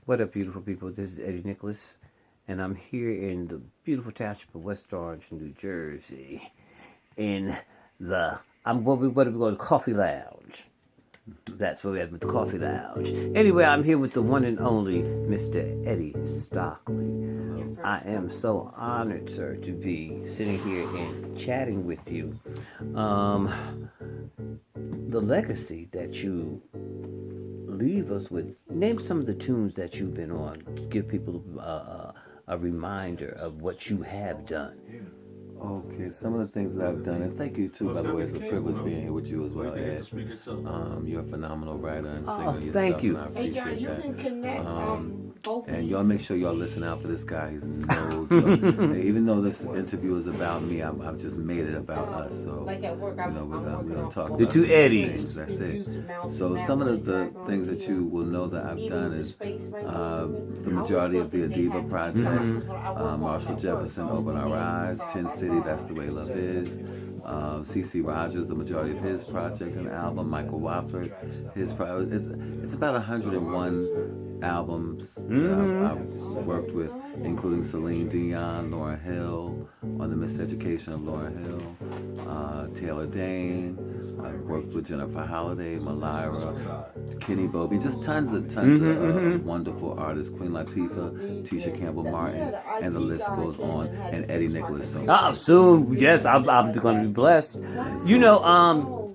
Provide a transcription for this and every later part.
What up, beautiful people? This is Eddie Nicholas, and I'm here in the beautiful township of West Orange, New Jersey, in the what are we going to Coffee Lounge. That's where we're at with the Coffee Lounge. Anyway, I'm here with the one and only Mr. Eddie Stockley. I am so honored, sir, to be sitting here and chatting with you. The legacy that you leave us with. Name some of the tunes that you've been on to give people a reminder of what you have done. Okay, some of the things that I've done, and thank you too, by the way, it's a privilege being here with you as well, Ed. You're a phenomenal writer and singer yourself, thank you. and I appreciate Hey, John, you that. can connect both And y'all make sure y'all listen out for this guy. He's no joke. Even though this interview is about me, I've just made it about us. So, like at work, we're gonna talk about The two some Eddies. things. That's it. So some of the things that you will know that I've done is the majority of the Adiva project, Marshall Jefferson, Open Our Eyes, Tin City, That's the Way Love Is, C.C. Rogers, the majority of his project and album, Michael Wofford, his it's about 101 albums that I've worked with, including Celine Dion, Lauryn Hill, on the Miseducation of Lauryn Hill, Taylor Dane. I've worked with Jennifer Holliday, Malira, Kenny Bobby, just tons of wonderful artists, Queen Latifah, Tisha Campbell Martin, and the list goes on, and Eddie Nicholas. So Soon, yes, I'm going to be blessed. You know,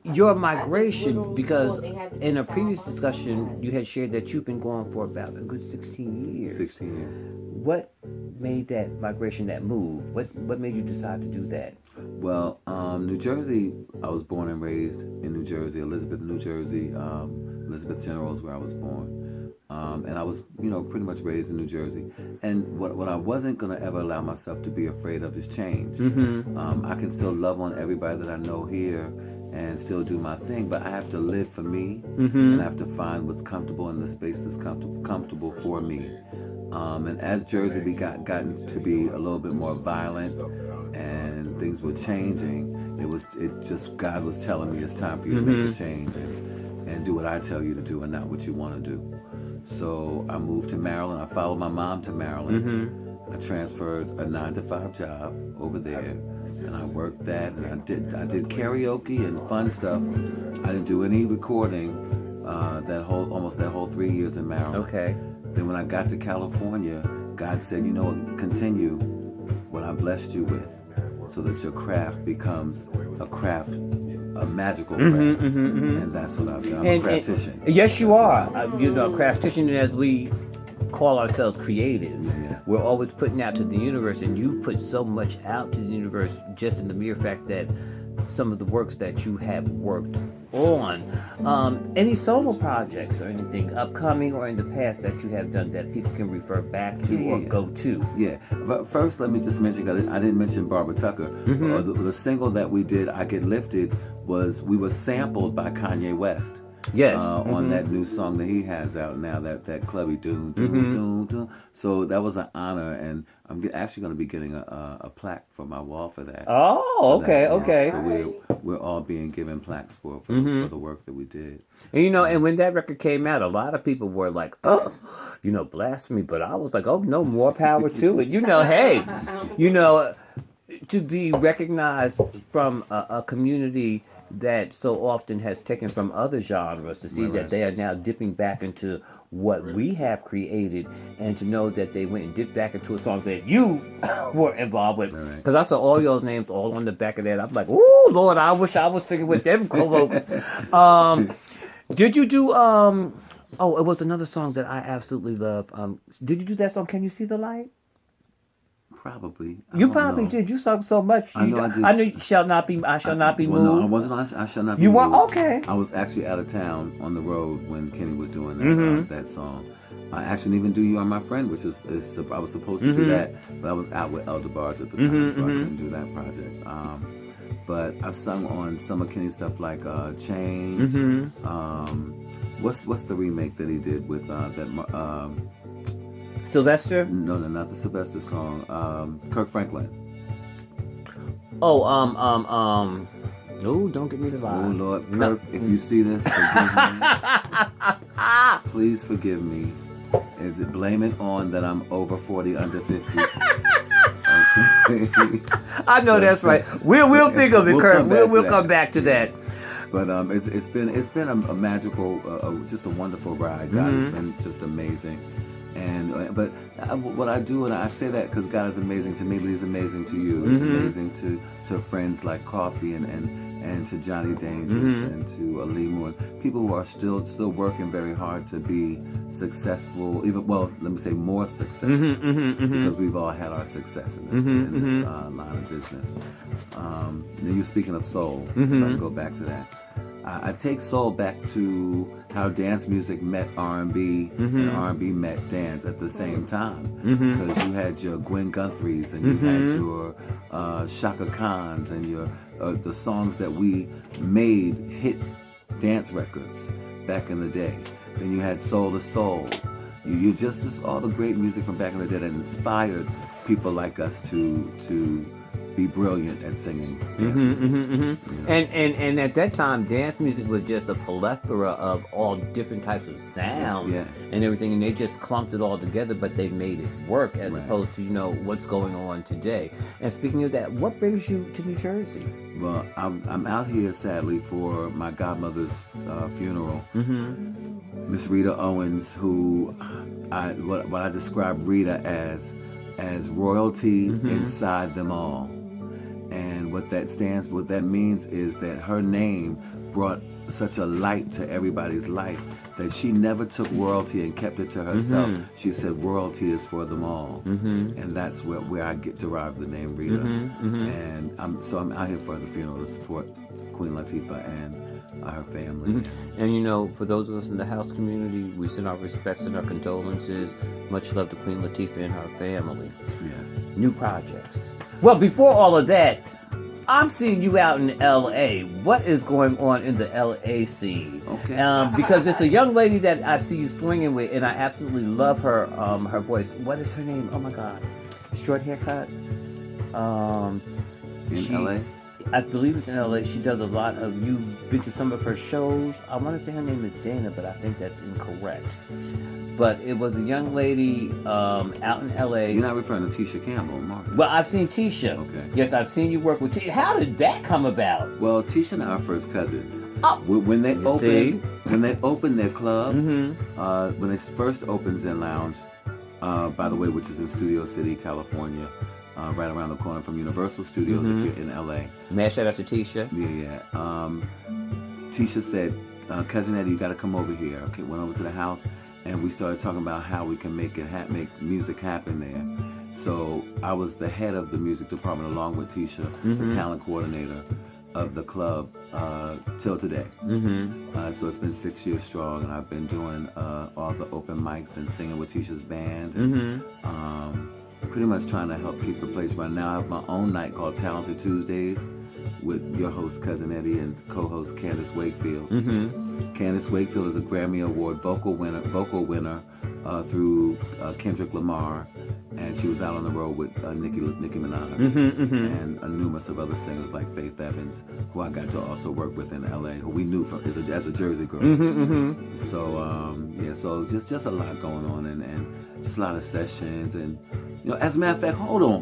your migration, because in a previous discussion you had shared that you've been going for about a good 16 years. 16 years. What made that migration, that move? What made you decide to do that? Well, New Jersey, I was born and raised in New Jersey, Elizabeth, New Jersey. Elizabeth General is where I was born. And I was, pretty much raised in New Jersey. And what I wasn't going to ever allow myself to be afraid of is change. I can still love on everybody that I know here and still do my thing, but I have to live for me, and I have to find what's comfortable in the space that's comfortable for me. And as Jersey gotten to be a little bit more violent and things were changing, God was telling me it's time for you to make a change and do what I tell you to do and not what you want to do. So I moved to Maryland. I followed my mom to Maryland. I transferred a 9-to-5 job over there, and I worked that, and I did karaoke and fun stuff. I didn't do any recording almost that whole 3 years in Maryland. Okay. Then when I got to California, God said, continue what I blessed you with, so that your craft becomes a magical craft. And that's what I've done. I'm a craftician. Yes, you are. Craftician, as we call ourselves creatives. Yeah. We're always putting out to the universe, and you put so much out to the universe just in the mere fact that some of the works that you have worked on. Any solo projects or anything upcoming or in the past that you have done that people can refer back to or go to? Yeah. But first, let me just mention, I didn't mention Barbara Tucker. The single that we did, I Get Lifted, we were sampled by Kanye West. Yes. On that new song that he has out now, that clubby doom, doom, doom, doom. So that was an honor, and I'm actually going to be getting a plaque for my wall for that. Oh, okay, okay. So we're all being given plaques for the work that we did. And and when that record came out, a lot of people were like, oh, blasphemy. But I was like, oh, no, more power to it. Hey, to be recognized from a community that so often has taken from other genres, to see that they are now dipping back into what we have created, and to know that they went and dipped back into a song that you were involved with. Because I saw all your names all on the back of that. I'm like, oh, Lord, I wish I was singing with them folks. Did you do, it was another song that I absolutely love. Did you do that song, Can You See the Light? Probably. You probably did. You sung so much. I know I did. I knew I shall not be moved. No, I wasn't on I Shall Not Be You Moved. were? Okay. I was actually out of town on the road when Kenny was doing that song. I actually didn't even do You Are My Friend, which is I was supposed to do that, but I was out with El DeBarge at the time, so I couldn't do that project. But I've sung on some of Kenny's stuff like Change. What's the remake that he did with Sylvester? No, not the Sylvester song. Kirk Franklin. Oh, don't get me to lie. Oh Lord, Kirk, if you see this, forgive me. please forgive me. Is it blame it on that I'm over 40, under 50? Okay. I know that's right. We'll think of it, We'll Kurt. come back to We'll that. come back to that. But it's been a magical, just a wonderful ride. God has been just amazing, and what I do, and I say that because God is amazing to me, but He's amazing to you. He's amazing to friends like Coffee and to Johnny Dangerous and to Alimu and people who are still working very hard to be successful. Let me say more successful, because we've all had our success in this line of business. Now you're speaking of soul. If I can go back to that. I take soul back to how dance music met R&B and R&B met dance at the same time. Because you had your Gwen Guthrie's and you had your Shaka Khan's and your the songs that we made hit dance records back in the day. Then you had Soul to Soul. You just all the great music from back in the day that inspired people like us to be brilliant at singing dance music. You know? And at that time, dance music was just a plethora of all different types of sounds and everything, and they just clumped it all together, but they made it work as opposed to what's going on today. And speaking of that, what brings you to New Jersey? Well, I'm out here sadly for my godmother's funeral. Miss Rita Owens, who what I describe Rita as royalty inside them all. And what that means is that her name brought such a light to everybody's life that she never took royalty and kept it to herself. She said royalty is for them all. And that's where I derive the name Rita. And I'm out here for the funeral to support Queen Latifah and her family. And for those of us in the house community, we send our respects and our condolences. Much love to Queen Latifah and her family. Yes. New projects. Well, before all of that, I'm seeing you out in L.A. What is going on in the L.A. scene? Okay. Because it's a young lady that I see you swinging with, and I absolutely love her her voice. What is her name? Oh my God. Short haircut. In L.A.? I believe it's in L.A. She does a lot of, you've been to some of her shows. I want to say her name is Dana, but I think that's incorrect. But it was a young lady out in L.A. You're not referring to Tisha Campbell, Mark? Well, I've seen Tisha. Okay. Yes, I've seen you work with Tisha. How did that come about? Well, Tisha and I are first cousins. Oh, When they see? when they opened their club, when it first opened Zen Lounge, by the way, which is in Studio City, California, right around the corner from Universal Studios if you're in LA. May I shout out to Tisha? Yeah. Tisha said, Cousin Eddie, you got to come over here. Okay, went over to the house, and we started talking about how we can make music happen there. So I was the head of the music department along with Tisha, the talent coordinator of the club till today. So it's been 6 years strong, and I've been doing all the open mics and singing with Tisha's band, and pretty much trying to help keep the place running. Now I have my own night called Talented Tuesdays with your host Cousin Eddie and co-host Candace Wakefield. Candace Wakefield is a Grammy Award vocal winner through Kendrick Lamar, and she was out on the road with Nicki Minaj and numerous of other singers like Faith Evans, who I got to also work with in LA, who we knew as a Jersey girl. So so just a lot going on, and just a lot of sessions, and as a matter of fact, hold on.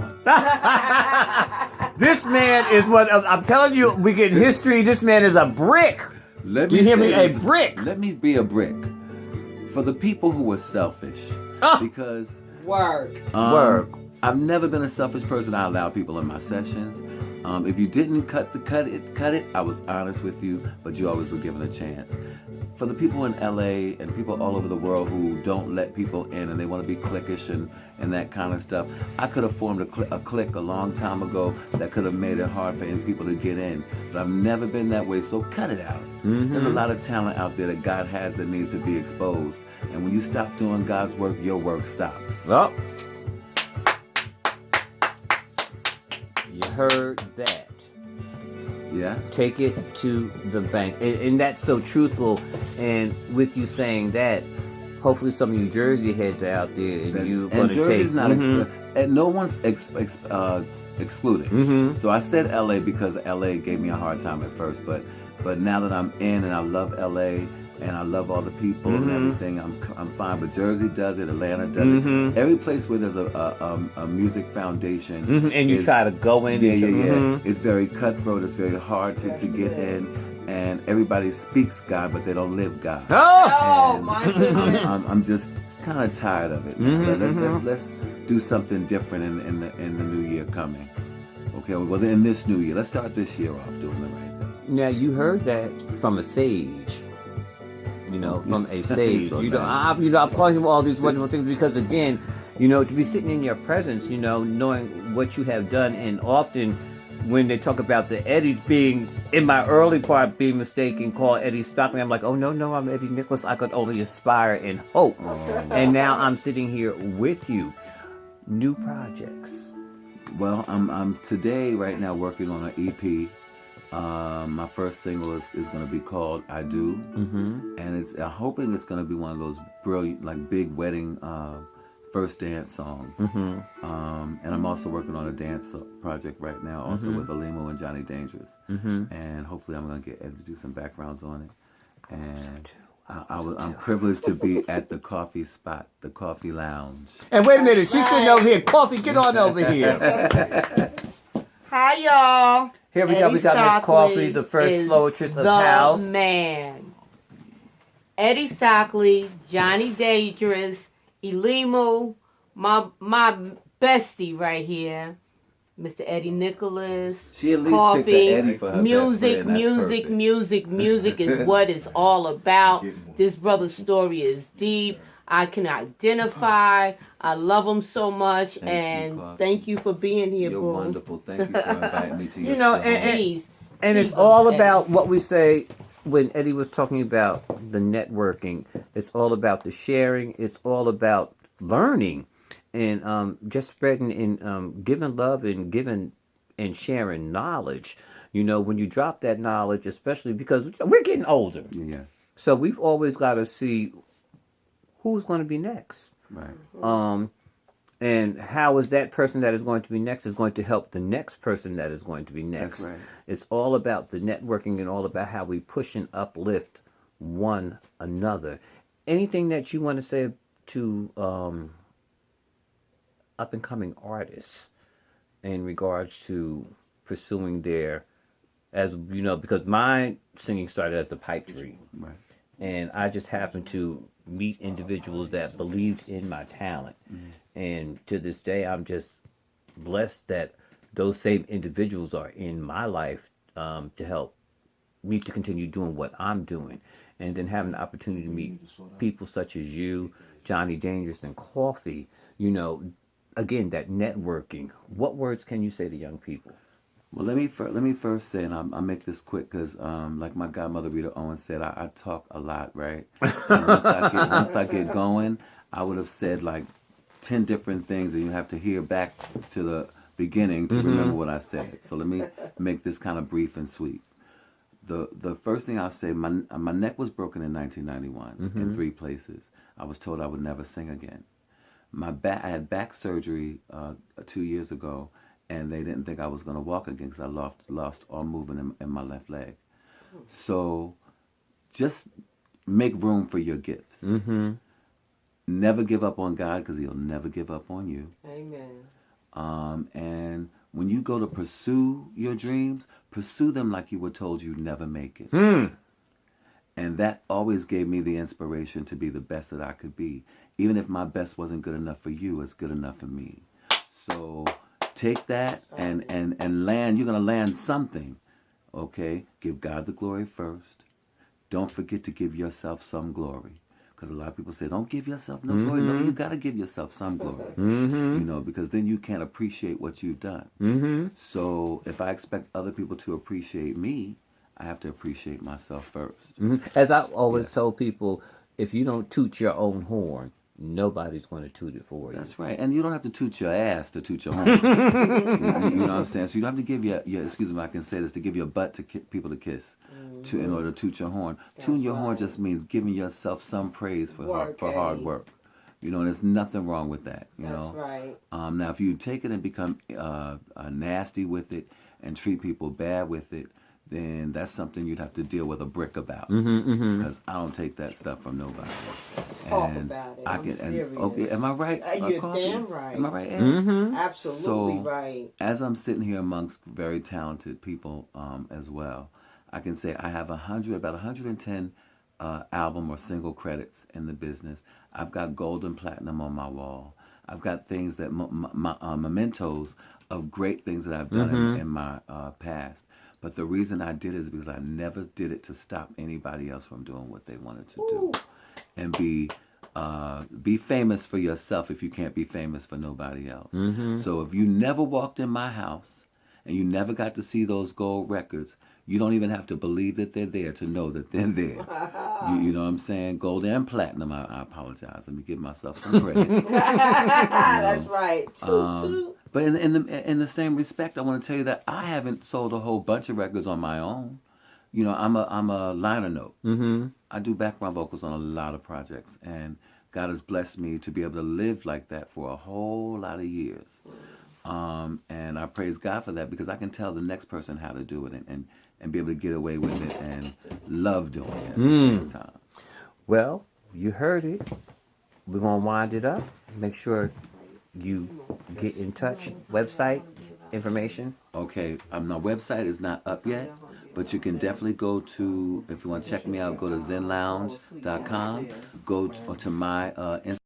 This man is what I'm telling you. We get history. This man is a brick. Let Do me you hear say me? A this. brick. Let me be a brick for the people who were selfish, because Word. Word. I've never been a selfish person. I allow people in my sessions. If you didn't cut it, I was honest with you, but you always were given a chance. For the people in LA and people all over the world who don't let people in and they want to be cliquish and that kind of stuff, I could have formed a clique a long time ago that could have made it hard for people to get in. But I've never been that way, so cut it out. There's a lot of talent out there that God has that needs to be exposed. And when you stop doing God's work, your work stops. Well, you heard that. Yeah? Take it to the bank. And that's so truthful. And with you saying that, hopefully some of you Jersey heads out there and you're going to take... Jersey's not and no one's excluded. So I said LA because LA gave me a hard time at first, but now that I'm in and I love LA, and I love all the people and Mm-hmm. everything. I'm fine, but Jersey does it, Atlanta does Mm-hmm. it. Every place where there's a music foundation, Mm-hmm. And you is, try to go in. yeah, and yeah, yeah. Mm-hmm. It's very cutthroat. It's very hard to get in, and everybody speaks God, but they don't live God. Oh! Oh And my goodness. I'm just kind of tired of it. Let's do something different in the new year coming. Okay, well, in this new year, let's start this year off doing the right thing. Now you heard that from a sage. From a sage. So I'm calling him all these wonderful things because again, to be sitting in your presence, knowing what you have done, and often when they talk about the Eddies being in my early part being mistaken, called Eddie Stockley, I'm like, oh no, I'm Eddie Nicholas. I could only aspire and hope. And now I'm sitting here with you. New projects. Well, I'm today right now working on an EP. My first single is going to be called "I Do," and I'm hoping it's going to be one of those brilliant, like big wedding first dance songs. And I'm also working on a dance project right now, also with Alimo and Johnny Dangerous. And hopefully, I'm going to get Ed to do some backgrounds on it. And I'm privileged to be at the coffee spot, the coffee lounge. And wait a minute, she's sitting over here. Coffee, get on over here. Hi, y'all. Here we go. We got Miss Coffee, the first flowist of the house. Man. Eddie Stockley, Johnny Dangerous, Elimu, my bestie right here, Mr. Eddie Nicholas. She at least Coffee, picked the Eddie for her music, best friend. That's music, perfect. music is what it's all about. This brother's story is deep. I can identify. I love him so much, Thank you, and Coffee. thank you for being here, You're boo. wonderful. Thank you for inviting me to your know, show. Please. And it's Please, all Eddie. about what we say when Eddie was talking about the networking. It's all about the sharing. It's all about learning and just spreading and giving love and giving and sharing knowledge. When you drop that knowledge, especially because we're getting older. Yeah, So we've always got to see who's going to be next. right. And how is that person that is going to be next is going to help the next person that is going to be next. That's right. It's all about the networking and all about how we push and uplift one another. Anything that you want to say to up and coming artists in regards to pursuing their, as because my singing started as a pipe dream. Right. And I just happened to meet individuals that believed in my talent. And to this day, I'm just blessed that those same individuals are in my life to help me to continue doing what I'm doing. And then having the opportunity to meet people such as you, Johnny Dangerous, and Coffee, again, that networking. What words can you say to young people? Well, let me first say, and I'll make this quick because, like my godmother Rita Owens said, I talk a lot, right? And once I get going, I would have said like 10 different things, and you have to hear back to the beginning to remember what I said. So let me make this kind of brief and sweet. The first thing I'll say, my neck was broken in 1991 in 3 places. I was told I would never sing again. I had back surgery 2 years ago, and they didn't think I was going to walk again because I lost all movement in my left leg. So just make room for your gifts. Never give up on God because he'll never give up on you. Amen. And when you go to pursue your dreams, pursue them like you were told you'd never make it. And that always gave me the inspiration to be the best that I could be. Even if my best wasn't good enough for you, it's good enough for me. So take that and land. You're going to land something. Okay? Give God the glory first. Don't forget to give yourself some glory. Because a lot of people say, don't give yourself no glory. No, you got to give yourself some glory. Because then you can't appreciate what you've done. So if I expect other people to appreciate me, I have to appreciate myself first. As I always tell people, if you don't toot your own horn, nobody's going to toot it for you. That's right. And you don't have to toot your ass to toot your horn. You know what I'm saying? So you don't have to give your excuse me, I can say this, to give your butt to people to kiss in order to toot your horn. Tooting your horn just means giving yourself some praise for hard work. And there's nothing wrong with that. That's right. Now, if you take it and become nasty with it and treat people bad with it, then that's something you'd have to deal with a brick about. Mm-hmm. Because I don't take that stuff from nobody. Talk about it. I'm serious. Okay, am I right? You're Coffee? damn right. Am I right, Ed? Mm-hmm. Absolutely So, right. As I'm sitting here amongst very talented people as well, I can say I have about 110 album or single credits in the business. I've got gold and platinum on my wall. I've got things that mementos of great things that I've done in my past. But the reason I did it is because I never did it to stop anybody else from doing what they wanted to do, and be famous for yourself if you can't be famous for nobody else. So if you never walked in my house and you never got to see those gold records, you don't even have to believe that they're there to know that they're there. You know what I'm saying? Gold and platinum. I apologize. Let me give myself some credit. That's right. Toot. But in the same respect, I want to tell you that I haven't sold a whole bunch of records on my own. You know, I'm a liner note. Mm-hmm. I do background vocals on a lot of projects, and God has blessed me to be able to live like that for a whole lot of years. And I praise God for that, because I can tell the next person how to do it and be able to get away with it and love doing it at the same time. Well, you heard it. We're going to wind it up. Make sure you get in touch. Website information. Okay, my website is not up yet, but you can definitely go to, if you want to check me out, go to zenlounge.com, go to my Instagram.